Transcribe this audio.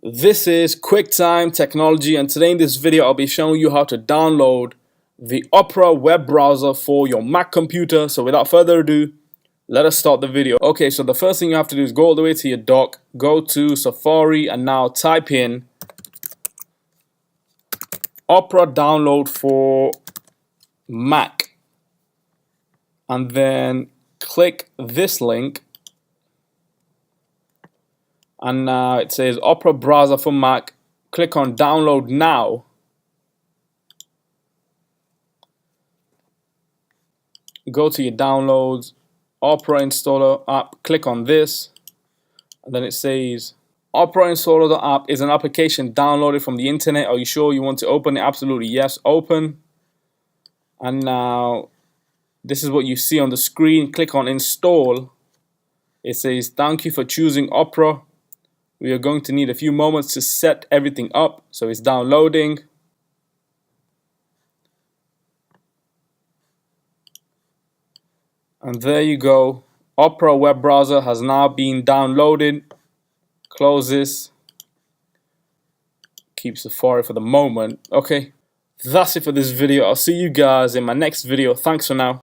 This is QuickTime Technology, and today in this video I'll be showing you how to download the Opera web browser for your Mac computer. So without further ado, let us start the video. Okay, so the first thing you have to do is go all the way to your dock, go to Safari, and now type in Opera download for Mac, and then click this link. And now it says Opera browser for Mac. Click on download now. Go to your downloads, Opera installer app, click on this, and then it says Opera installer app is an application downloaded from the internet. Are you sure you want to open it? Absolutely yes, open. And now this is what you see on the screen. Click on install. It says thank you for choosing Opera. We are going to need a few moments to set everything up, so it's downloading. And there you go. Opera web browser has now been downloaded. Close this. Keep Safari for the moment. Okay, that's it for this video. I'll see you guys in my next video. Thanks for now.